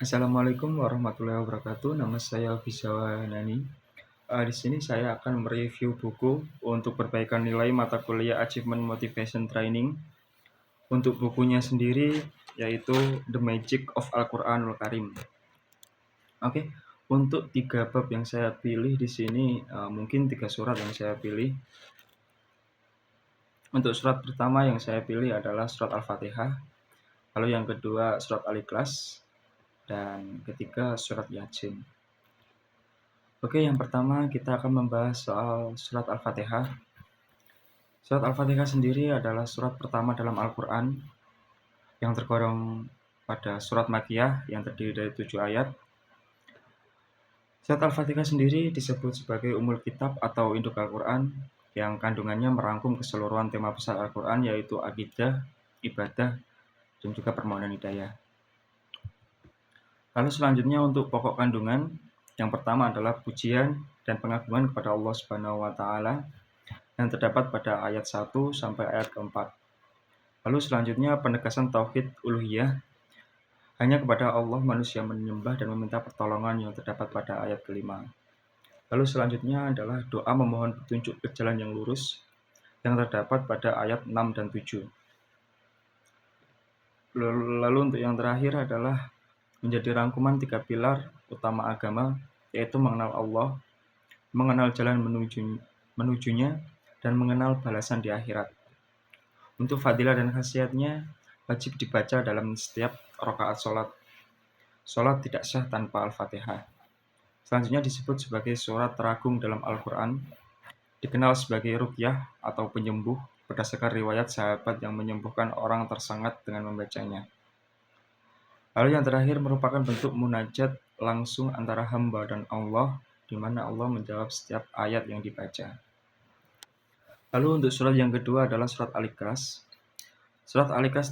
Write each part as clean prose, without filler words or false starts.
Assalamualaikum warahmatullahi wabarakatuh. Nama saya Alfizawa Nani. Di sini saya akan mereview buku untuk perbaikan nilai mata kuliah Achievement Motivation Training. Untuk bukunya sendiri yaitu The Magic of Al-Qur'anul Karim. Oke, untuk 3 bab yang saya pilih di sini, mungkin 3 surat yang saya pilih. Untuk surat pertama yang saya pilih adalah surat Al-Fatihah, lalu yang kedua surat Al-Ikhlas, dan ketiga surat Yasin. Oke, yang pertama kita akan membahas soal surat Al-Fatihah. Surat Al-Fatihah sendiri adalah surat pertama dalam Al-Quran yang tergolong pada surat Makkiyah yang terdiri dari 7 ayat. Surat Al-Fatihah sendiri disebut sebagai Ummul Kitab atau induk Al-Quran yang kandungannya merangkum keseluruhan tema besar Al-Quran yaitu akidah, ibadah, dan juga permohonan hidayah. Lalu selanjutnya untuk pokok kandungan, yang pertama adalah pujian dan pengagungan kepada Allah Subhanahu wa taala yang terdapat pada ayat 1 sampai ayat keempat. Lalu selanjutnya penegasan tauhid uluhiyah, hanya kepada Allah manusia menyembah dan meminta pertolongan yang terdapat pada ayat kelima. Lalu selanjutnya adalah doa memohon petunjuk ke jalan yang lurus yang terdapat pada ayat 6 dan 7. Lalu untuk yang terakhir adalah menjadi rangkuman 3 pilar utama agama, yaitu mengenal Allah, mengenal jalan menujunya, dan mengenal balasan di akhirat. Untuk fadilah dan khasiatnya, wajib dibaca dalam setiap rakaat sholat. Sholat tidak sah tanpa Al-Fatihah. Selanjutnya disebut sebagai surat teragung dalam Al-Quran, dikenal sebagai ruqyah atau penyembuh berdasarkan riwayat sahabat yang menyembuhkan orang tersengat dengan membacanya. Lalu yang terakhir merupakan bentuk munajat langsung antara hamba dan Allah, di mana Allah menjawab setiap ayat yang dibaca. Lalu untuk surat yang kedua adalah surat Al-Ikhlas. Surat Al-Ikhlas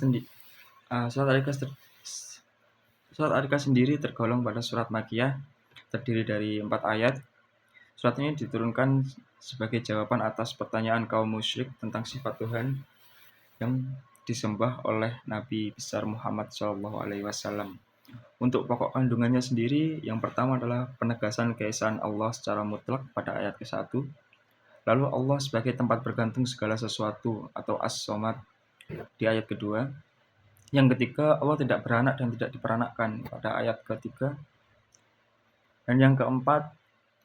sendiri tergolong pada surat Makkiyah, terdiri dari 4 ayat. Surat ini diturunkan sebagai jawaban atas pertanyaan kaum musyrik tentang sifat Tuhan yang disembah oleh Nabi besar Muhammad SAW. Untuk pokok kandungannya sendiri, yang pertama adalah penegasan keesaan Allah secara mutlak pada ayat ke-1. Lalu Allah sebagai tempat bergantung segala sesuatu atau As-Somad di ayat kedua. Yang ketiga, Allah tidak beranak dan tidak diperanakkan pada ayat ketiga. Dan yang keempat,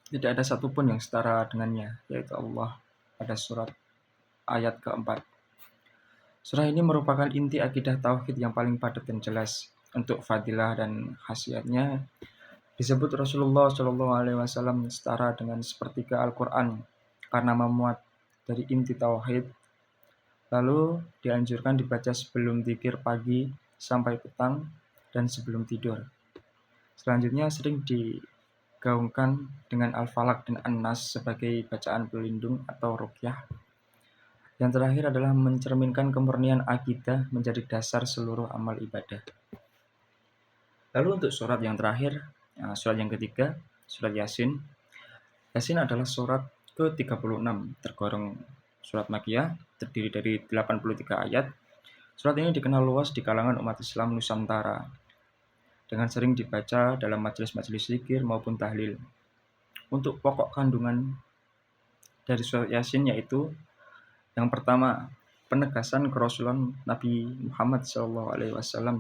tidak ada satupun yang setara dengannya, yaitu Allah pada surat ayat keempat. Surah ini merupakan inti akidah tauhid yang paling padat dan jelas. Untuk fadilah dan khasiatnya, disebut Rasulullah SAW setara dengan sepertiga Al-Quran karena memuat dari inti tauhid. Lalu dianjurkan dibaca sebelum zikir pagi sampai petang dan sebelum tidur. Selanjutnya sering digaungkan dengan Al-Falaq dan An-Nas sebagai bacaan pelindung atau ruqyah. Yang terakhir adalah mencerminkan kemurnian akidah menjadi dasar seluruh amal ibadah. Lalu untuk surat yang terakhir, surat yang ketiga, surat Yasin. Yasin adalah surat ke-36, tergolong surat Makkiyah, terdiri dari 83 ayat. Surat ini dikenal luas di kalangan umat Islam Nusantara, dengan sering dibaca dalam majelis-majelis zikir maupun tahlil. Untuk pokok kandungan dari surat Yasin yaitu yang pertama, penegasan kerasulan Nabi Muhammad SAW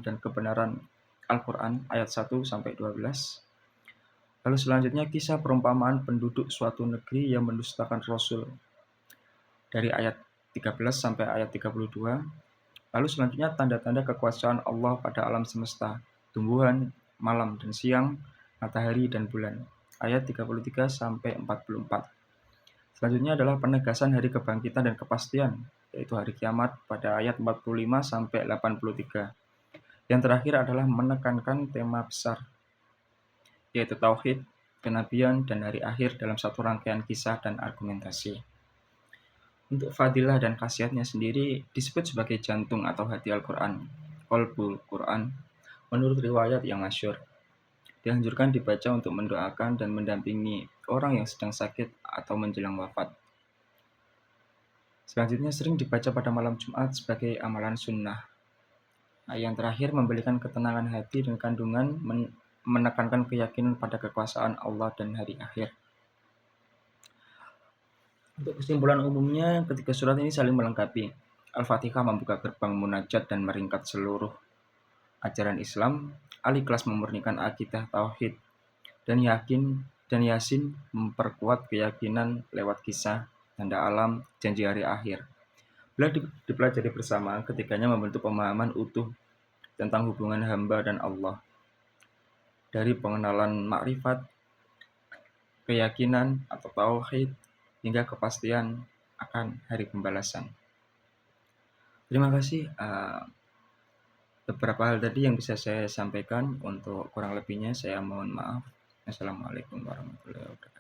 dan kebenaran Al-Quran ayat 1 sampai 12. Lalu selanjutnya kisah perumpamaan penduduk suatu negeri yang mendustakan Rasul dari ayat 13 sampai ayat 32. Lalu selanjutnya tanda-tanda kekuasaan Allah pada alam semesta, tumbuhan, malam dan siang, matahari dan bulan. Ayat 33 sampai 44. Selanjutnya adalah penegasan hari kebangkitan dan kepastian, yaitu hari kiamat pada ayat 45 sampai 83. Yang terakhir adalah menekankan tema besar, yaitu tauhid, kenabian, dan hari akhir dalam satu rangkaian kisah dan argumentasi. Untuk fadilah dan khasiatnya sendiri disebut sebagai jantung atau hati Al-Quran, Qalbul Quran, menurut riwayat yang masyhur. Dianjurkan dibaca untuk mendoakan dan mendampingi orang yang sedang sakit atau menjelang wafat. Selanjutnya sering dibaca pada malam Jumat sebagai amalan sunnah. Yang terakhir memberikan ketenangan hati dan kandungan menekankan keyakinan pada kekuasaan Allah dan hari akhir. Untuk kesimpulan umumnya, ketiga surat ini saling melengkapi. Al-Fatihah membuka gerbang munajat dan meringkat seluruh ajaran Islam. Al-Ikhlas memurnikan akidah tauhid dan Yasin memperkuat keyakinan lewat kisah, tanda alam, janji hari akhir. Bila dipelajari bersama, ketiganya membentuk pemahaman utuh tentang hubungan hamba dan Allah. Dari pengenalan makrifat, keyakinan atau tauhid, hingga kepastian akan hari pembalasan. Terima kasih. Beberapa hal tadi yang bisa saya sampaikan. Untuk kurang lebihnya saya mohon maaf. Assalamualaikum warahmatullahi wabarakatuh.